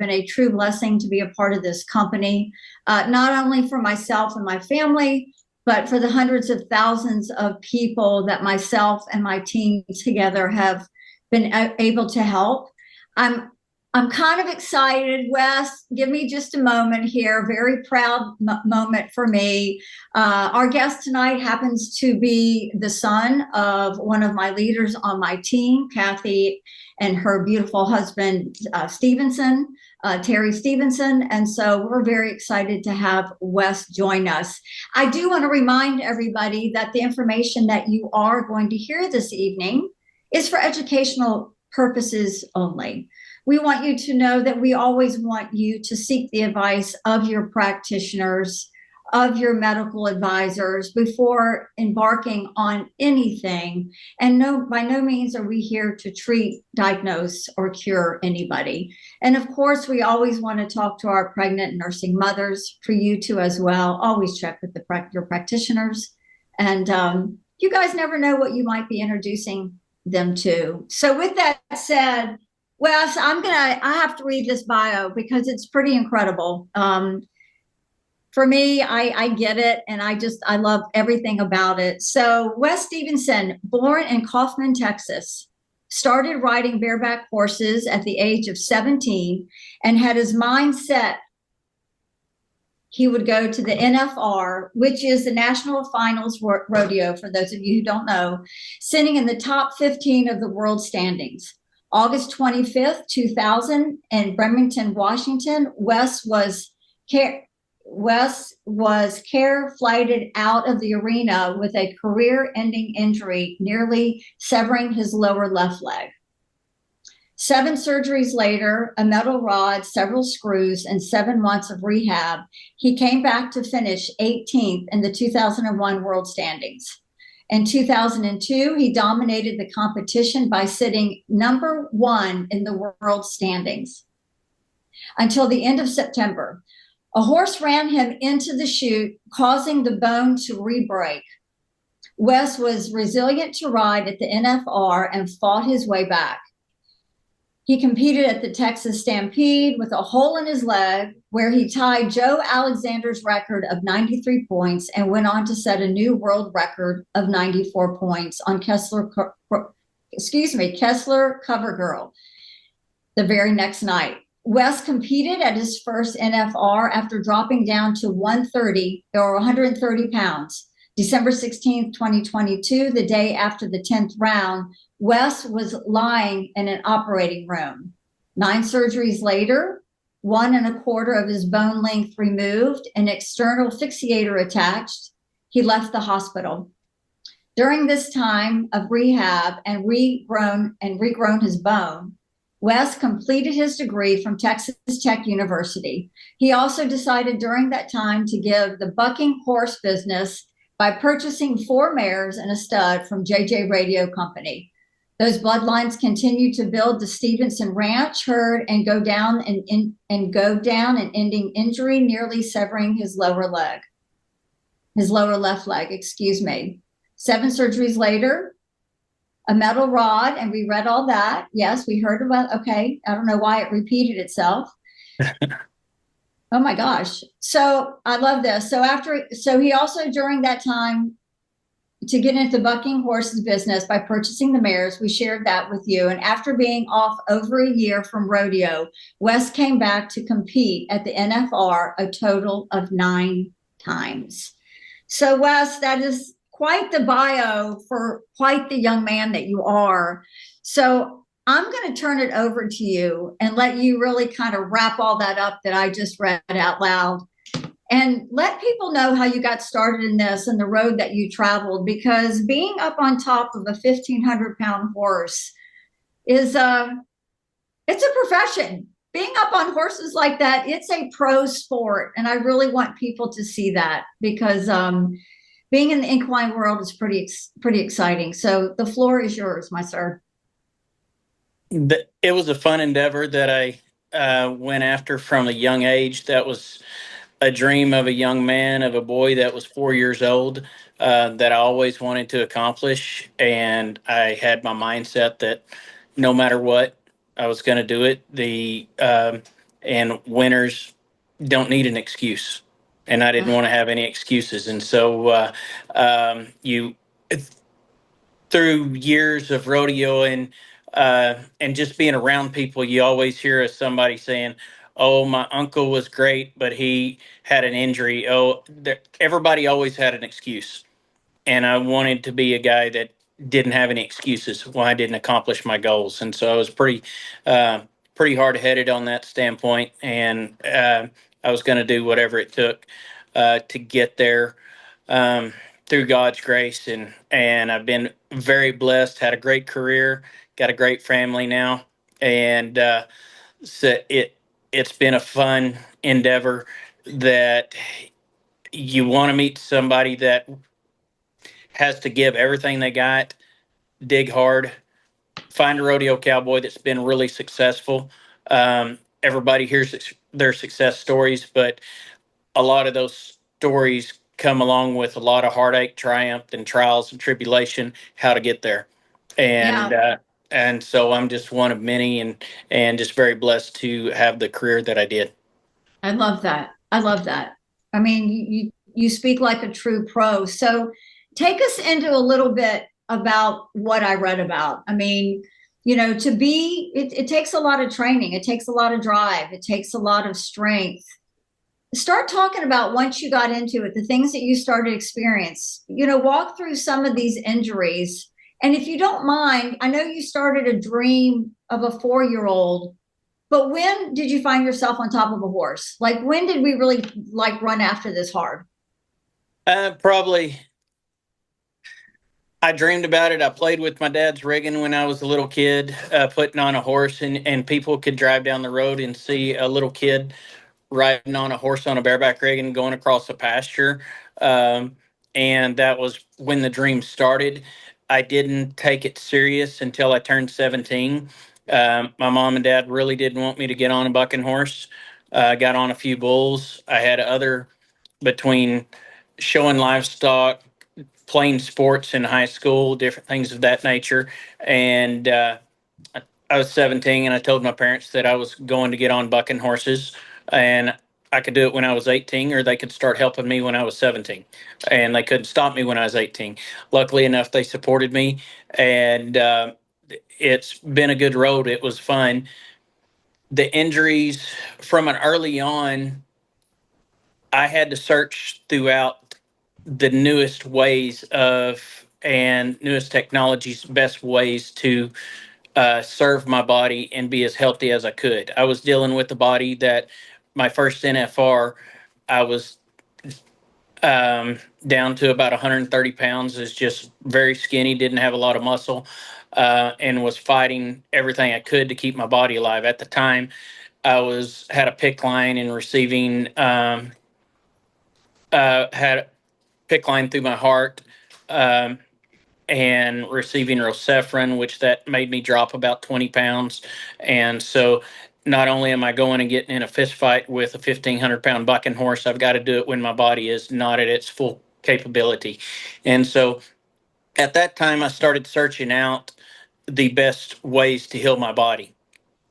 been a true blessing to be a part of this company, not only for myself and my family, but for the hundreds of thousands of people that myself and my team together have been able to help. I'm kind of excited, Wes. Give me just a moment here. Very proud moment for me. Our guest tonight happens to be the son of one of my leaders on my team, Kathy, and her beautiful husband, Stevenson, Terry Stevenson. And so we're very excited to have Wes join us. I do want to remind everybody that the information that you are going to hear this evening is for educational purposes only. We want you to know that we always want you to seek the advice of your practitioners, of your medical advisors before embarking on anything. And no, by no means are we here to treat, diagnose, or cure anybody. And of course, we always want to talk to our pregnant nursing mothers, for you too as well. Always check with your practitioners. And you guys never know what you might be introducing them to. So with that said, Wes, I have to read this bio because it's pretty incredible. For me, I get it, and I love everything about it. So Wes Stevenson, born in Kaufman, Texas, started riding bareback horses at the age of 17 and had his mind set he would go to the NFR, which is the National Finals Rodeo, for those of you who don't know, sitting in the top 15 of the world standings. August 25th, 2000, in Bremerton, Washington, Wes was care flighted out of the arena with a career-ending injury, nearly severing his lower left leg. 7 surgeries later, a metal rod, several screws, and 7 months of rehab, he came back to finish 18th in the 2001 world standings. In 2002, he dominated the competition by sitting number 1 in the world standings until the end of September. A horse ran him into the chute, causing the bone to re-break. Wes was resilient to ride at the NFR and fought his way back. He competed at the Texas Stampede with a hole in his leg, where he tied Joe Alexander's record of 93 points and went on to set a new world record of 94 points on Kessler Cover Girl the very next night. Wes competed at his first NFR after dropping down to 130 pounds. December 16th, 2022, the day after the 10th round, Wes was lying in an operating room. 9 surgeries later, 1 1/4 of his bone length removed, an external fixiator attached, he left the hospital. During this time of rehab and regrown his bone, Wes completed his degree from Texas Tech University. He also decided during that time to give the bucking horse business by purchasing 4 mares and a stud from JJ Radio Company. Those bloodlines continued to build the Stevenson Ranch herd and go down and ending injury, nearly severing his lower left leg, 7 surgeries later, a metal rod, and we read all that. Yes, we heard about, okay, I don't know why it repeated itself. Oh my gosh. So I love this. So he also, during that time, to get into the bucking horses business by purchasing the mares, we shared that with you. And after being off over a year from rodeo, Wes came back to compete at the NFR a total of 9 times. So Wes, that is quite the bio for quite the young man that you are. So I'm going to turn it over to you and let you really kind of wrap all that up that I just read out loud, and let people know how you got started in this and the road that you traveled, because being up on top of a 1,500-pound horse is it's a profession. Being up on horses like that, it's a pro sport. And I really want people to see that, because being in the equine world is pretty exciting. So the floor is yours, my sir. It was a fun endeavor that I went after from a young age. That was a dream of a young man, of a boy that was 4 years old, that I always wanted to accomplish. And I had my mindset that no matter what, I was going to do it. and winners don't need an excuse. And I didn't want to have any excuses. And so you through years of rodeo and just being around people, you always hear of somebody saying, "Oh, my uncle was great, but he had an injury." Oh, everybody always had an excuse, and I wanted to be a guy that didn't have any excuses why I didn't accomplish my goals. And so I was uh, pretty hard headed on that standpoint, and I was going to do whatever it took to get there. Um, Through God's grace, and I've been very blessed. Had a great career, got a great family now, and so it's been a fun endeavor. That you want to meet somebody that has to give everything they got, dig hard, find a rodeo cowboy that's been really successful. Everybody hears their success stories, but a lot of those stories come along with a lot of heartache, triumph, and trials and tribulation. How to get there, and Yeah, uh, and so I'm just one of many, and just very blessed to have the career that I did. I love that. I love that. I mean, you speak like a true pro. So take us into a little bit about what I read about. I mean, to be it takes a lot of training, it takes a lot of drive, it takes a lot of strength. Start talking about once you got into it, the things that you started to experience. Walk through some of these injuries. And if you don't mind, I know you started a dream of a 4-year-old, but when did you find yourself on top of a horse? Like, when did we really like run after this hard? Probably I dreamed about it. I played with my dad's rigging when I was a little kid, putting on a horse, and people could drive down the road and see a little kid riding on a horse on a bareback rig and going across the pasture. Um, and that was when the dream started. I didn't take it serious until I turned 17. My mom and dad really didn't want me to get on a bucking horse. Got on a few bulls. I had other between showing livestock, playing sports in high school, different things of that nature. And I was 17 and I told my parents that I was going to get on bucking horses and I could do it when I was 18 or they could start helping me when I was 17. And they couldn't stop me when I was 18. Luckily enough, they supported me and it's been a good road. It was fun. The injuries from an early on, I had to search throughout the newest ways of and newest technologies, best ways to serve my body and be as healthy as I could. I was dealing with the body that my first NFR, I was down to about 130 pounds, is just very skinny, didn't have a lot of muscle, and was fighting everything I could to keep my body alive. At the time, I was had a pick line and receiving had a pick line through my heart. And receiving Rosefrin, which that made me drop about 20 pounds. And so not only am I going and getting in a fist fight with a 1,500-pound bucking horse, I've got to do it when my body is not at its full capability. And so at that time, I started searching out the best ways to heal my body,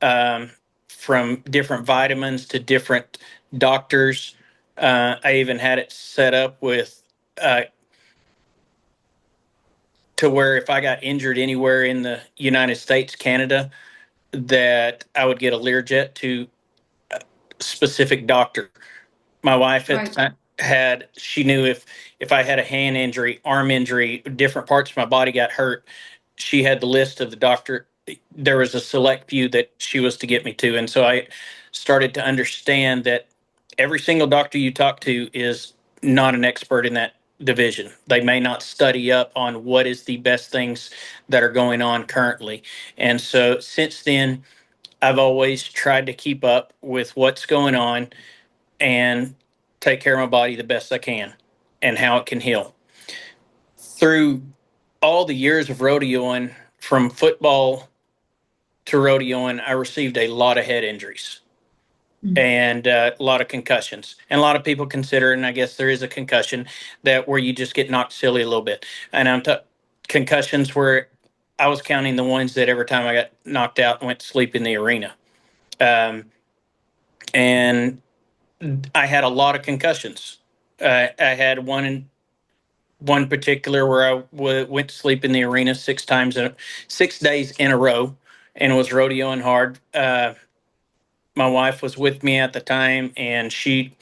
um, from different vitamins to different doctors. I even had it set up with to where if I got injured anywhere in the United States, Canada, that I would get a Learjet to a specific doctor. My wife at the Right. time had she knew if I had a hand injury, arm injury, different parts of my body got hurt, she had the list of the doctor. There was a select few that she was to get me to, and so I started to understand that every single doctor you talk to is not an expert in that division. They may not study up on what is the best things that are going on currently. And so since then, I've always tried to keep up with what's going on and take care of my body the best I can and how it can heal. Through all the years of rodeoing, from football to rodeoing, I received a lot of head injuries and a lot of concussions. And a lot of people consider, and I guess there is a concussion that where you just get knocked silly a little bit. And concussions where I was counting the ones that every time I got knocked out, went to sleep in the arena. Um, and I had a lot of concussions. I had one particular where I went to sleep in the arena 6 days in a row, and was rodeoing hard. My wife was with me at the time, and she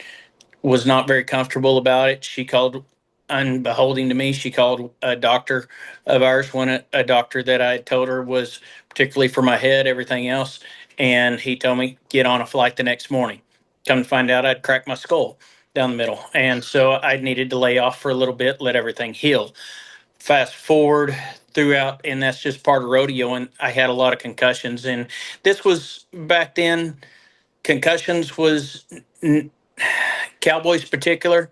was not very comfortable about it. She called, unbeholding to me, she called a doctor of ours, a doctor that I told her was particularly for my head, everything else. And he told me, get on a flight the next morning. Come to find out, I'd cracked my skull down the middle. And so I needed to lay off for a little bit, let everything heal. Fast forward throughout, and that's just part of rodeo. And I had a lot of concussions. And this was back then, concussions was Cowboys particular.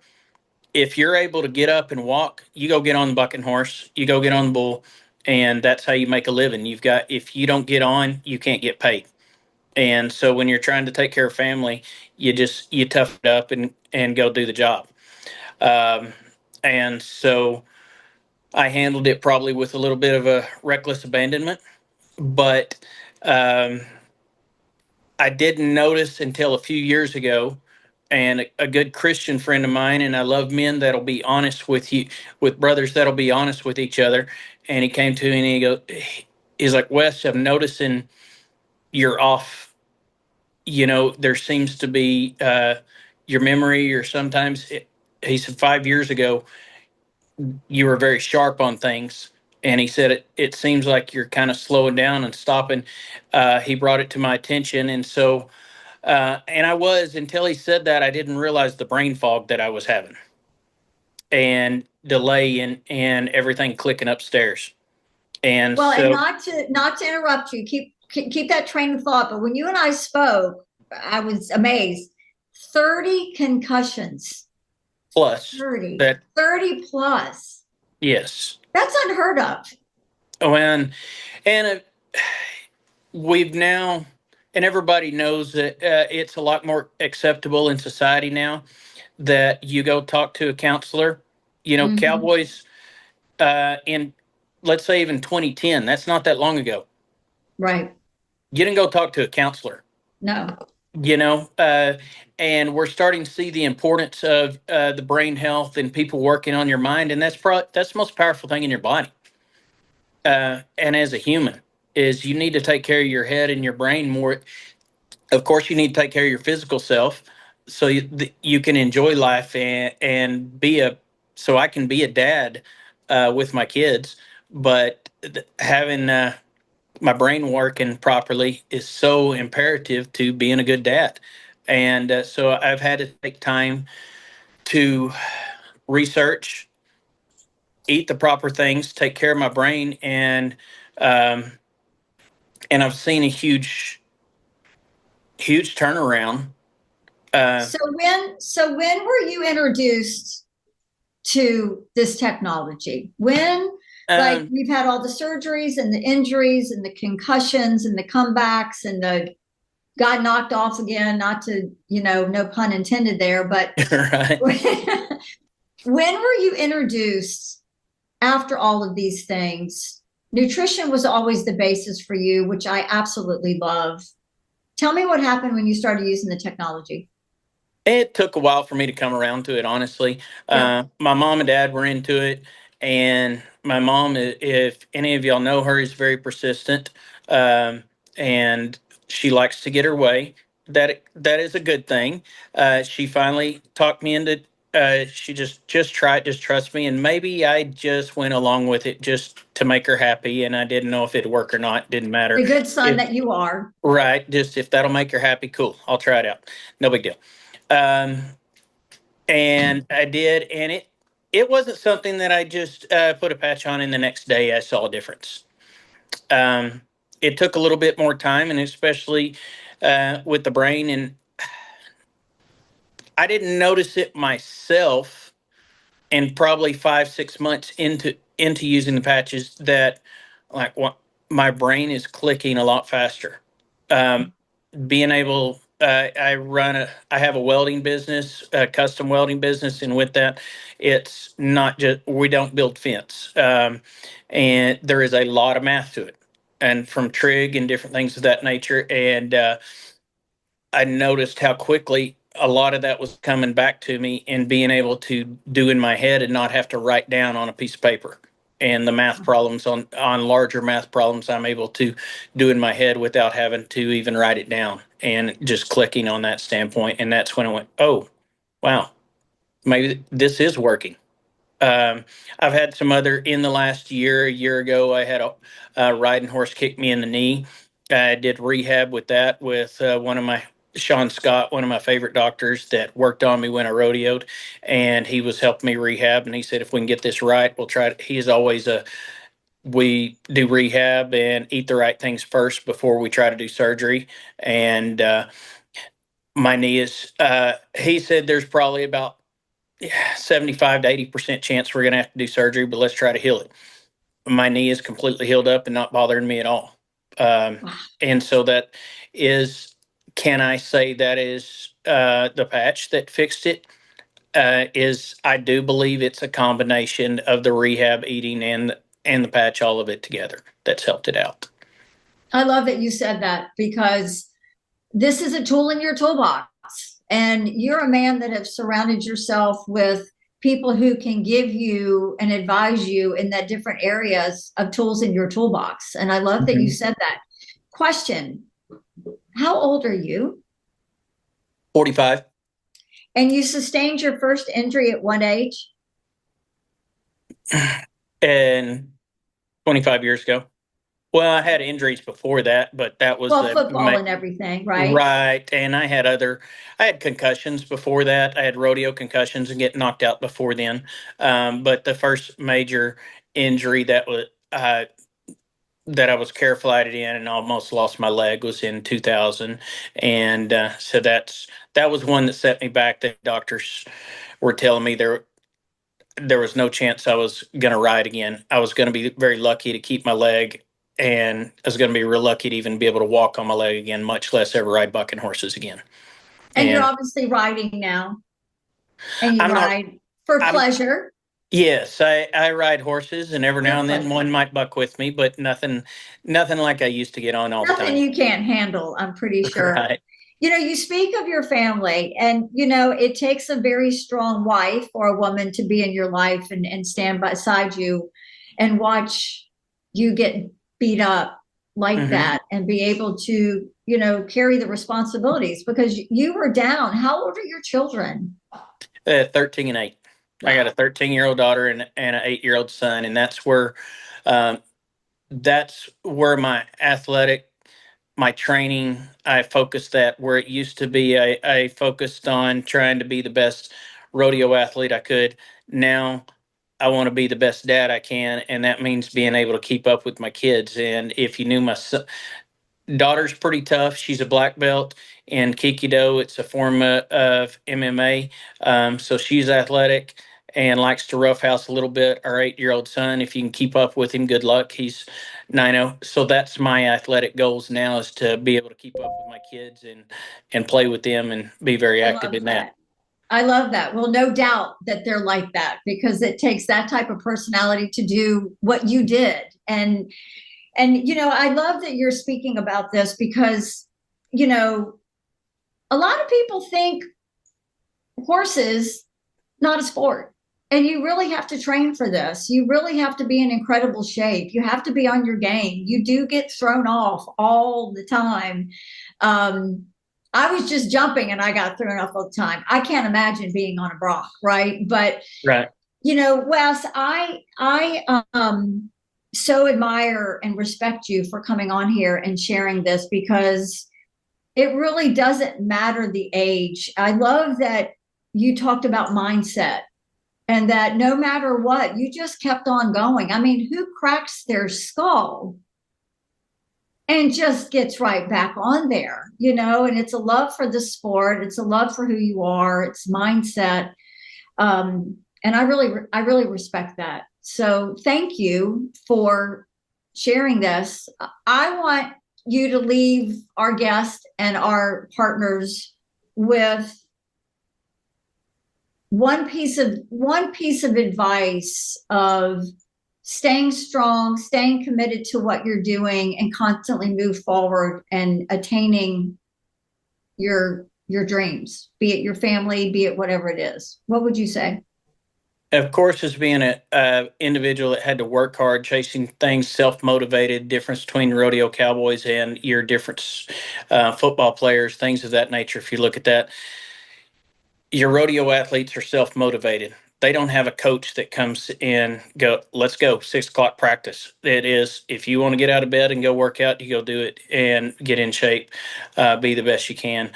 If you're able to get up and walk, you go get on the bucking horse, you go get on the bull, and that's how you make a living. If you don't get on, you can't get paid. And so when you're trying to take care of family, you tough it up and go do the job. Um, and so I handled it probably with a little bit of a reckless abandonment, but um, I didn't notice until a few years ago, and a good Christian friend of mine, and I love men that'll be honest with you, with brothers that'll be honest with each other. And he came to me and he's like, Wes, I'm noticing you're off. There seems to be your memory, or sometimes he said 5 years ago you were very sharp on things. And he said it seems like you're kind of slowing down and stopping. He brought it to my attention, and so and I was, until he said that, I didn't realize the brain fog that I was having, and delay, and everything clicking upstairs. And Well, and so, not to interrupt you, keep that train of thought. But when you and I spoke, I was amazed. 30 concussions. plus 30. that, 30 plus. yes. That's unheard of. Oh, and we've now, and everybody knows that it's a lot more acceptable in society now that you go talk to a counselor. Mhm. Cowboys in, let's say, even 2010, that's not that long ago. Right. You didn't go talk to a counselor. No. you know uh, and we're starting to see the importance of the brain health and people working on your mind, and that's the most powerful thing in your body, and as a human, is you need to take care of your head and your brain more. Of course, you need to take care of your physical self, so you can enjoy life, and be a so I can be a dad with my kids. But having my brain working properly is so imperative to being a good dad. And so I've had to take time to research, eat the proper things, take care of my brain, um, and I've seen a huge turnaround. Uh, So when were you introduced to this technology? When, like, um, we've had all the surgeries and the injuries and the concussions and the comebacks and the got knocked off again, not to, no pun intended there, but right. when were you introduced after all of these things? Nutrition was always the basis for you, which I absolutely love. Tell me what happened when you started using the technology. It took a while for me to come around to it, honestly. Yeah. My mom and dad were into it, and my mom, if any of y'all know her, is very persistent, um, and she likes to get her way. That is a good thing. She finally talked me into. She just try it, just trust me, and maybe I just went along with it just to make her happy, and I didn't know if it'd work or not. Didn't matter. The good son If that you are. Right, just if that'll make her happy, cool. I'll try it out. No big deal. Um, and I did, and it wasn't something that I just put a patch on and the next day I saw a difference. Um, it took a little bit more time, and especially with the brain, and I didn't notice it myself. And probably 5 6 months into using the patches, that like what my brain is clicking a lot faster. Being able I have a welding business, a custom welding business, and with that, it's not just, we don't build fence, and there is a lot of math to it, and from trig and different things of that nature. And I noticed how quickly a lot of that was coming back to me and being able to do in my head and not have to write down on a piece of paper. And the math problems on larger math problems, I'm able to do in my head without having to even write it down and just clicking on that standpoint. And that's when I went, oh, wow, maybe this is working. Um, I've had some other in the last year. A year ago, I had a riding horse kick me in the knee. I did rehab with that with one of my Sean Scott, one of my favorite doctors that worked on me when I rodeoed, and he was helping me rehab. And he said, if we can get this right, we'll try it. He is always a we do rehab and eat the right things first before we try to do surgery. And my knee is. He said there's probably about 75 to 80% chance we're going to have to do surgery, but let's try to heal it. My knee is completely healed up and not bothering me at all. Wow. And so that is, can I say that is the patch that fixed it? Is I do believe it's a combination of the rehab, eating, and the patch, all of it together, that's helped it out. I love that you said that because this is a tool in your toolbox. And you're a man that have surrounded yourself with people who can give you and advise you in that different areas of tools in your toolbox. And I love that you Mhm. said that. Question: how old are you? 45. And you sustained your first injury at what age? And 25 years ago. Well, I had injuries before that, but that was Well, the football and everything, right? right. And I had concussions before that. I had rodeo concussions and get knocked out before then. But the first major injury that I was care flighted in and almost lost my leg was in 2000. And so that was one that set me back. The doctors were telling me there was no chance I was going to ride again. I was going to be very lucky to keep my leg, and I was going to be real lucky to even be able to walk on my leg again, much less ever ride bucking horses again. And you're And obviously riding now, and you I'm not, ride for I'm, pleasure. yes, I ride horses, and every now For and then pleasure. one might buck with me, but nothing like I used to get on all the Nothing time. you can't handle, I'm pretty sure. Right. You speak of your family, and it takes a very strong wife or a woman to be in your life and stand beside you and watch you get beat up like Hmm. that and be able to, carry the responsibilities because you were down. How old are your children? 13 and 8. I got a Wow. 13-year-old daughter and an 8-year-old son, and um, that's where my training, I focused that where it used to be. I focused on trying to be the best rodeo athlete I could. Now I want to be the best dad I can, and that means being able to keep up with my kids. And if you knew my daughter's pretty tough. She's a black belt in Kikido. It's a form of MMA. So she's athletic and likes to roughhouse a little bit. Our 8-year-old son, if you can keep up with him, good luck. He's 9-0. So that's my athletic goals now, is to be able to keep up with my kids and play with them and be very I active love in that. that. I love that. Well, no doubt that they're like that because it takes that type of personality to do what you did. And I love that you're speaking about this because, you know, a lot of people think horses not a sport. And you really have to train for this. You really have to be in incredible shape. You have to be on your game. You do get thrown off all the time. Um, I was just jumping and I got thrown off all the time. I can't imagine being on a Brock, right? But Right. Wes, I so admire and respect you for coming on here and sharing this because it really doesn't matter the age. I love that you talked about mindset and that no matter what, you just kept on going. I mean, who cracks their skull and just gets right back on there, and it's a love for the sport. It's a love for who you are. It's mindset. And I really respect that. So thank you for sharing this. I want you to leave our guests and our partners with one piece of advice of staying strong, staying committed to what you're doing, and constantly move forward and attaining your dreams, be it your family, be it whatever it is? What would you say? Of course, as being a individual that had to work hard, chasing things, self motivated, difference between rodeo cowboys and your different football players, things of that nature. If you look at that, your rodeo athletes are self motivated. They don't have a coach that comes in, go, let's go, 6 o'clock practice. It is, if you want to get out of bed and go work out, you go do it and get in shape, be the best you can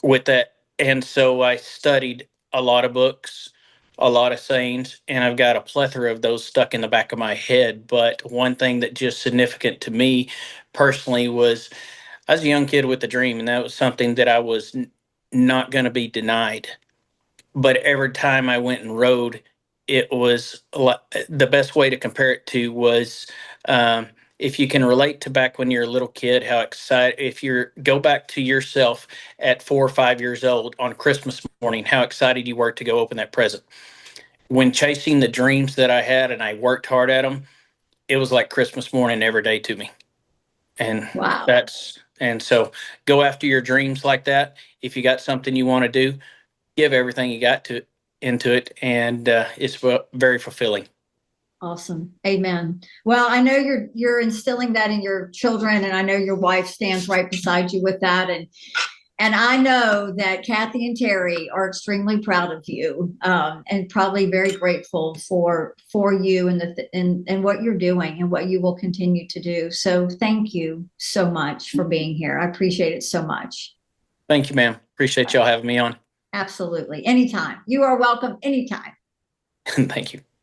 with that. And so I studied a lot of books, a lot of sayings, and I've got a plethora of those stuck in the back of my head. But one thing that just significant to me personally was I was a young kid with a dream, and that was something that I was not going to be denied. But every time I went and rode, it was the best way to compare it to was um, if you can relate to back when you're a little kid, how excited, if you go back to yourself at 4 or 5 years old on Christmas morning, how excited you were to go open that present. When chasing the dreams that I had and I worked hard at them, it was like Christmas morning every day to me. And Wow. so go after your dreams like that. If you got something you want to do, give everything you got to into it, and it's very fulfilling. Awesome. Amen. Well, I know you're instilling that in your children, and I know your wife stands right beside you with that. And I know that Kathy and Terry are extremely proud of you, and probably very grateful for you and and what you're doing and what you will continue to do. So thank you so much for being here. I appreciate it so much. Thank you, ma'am. Appreciate y'all having me on. Absolutely. Anytime. You are welcome anytime. Thank you.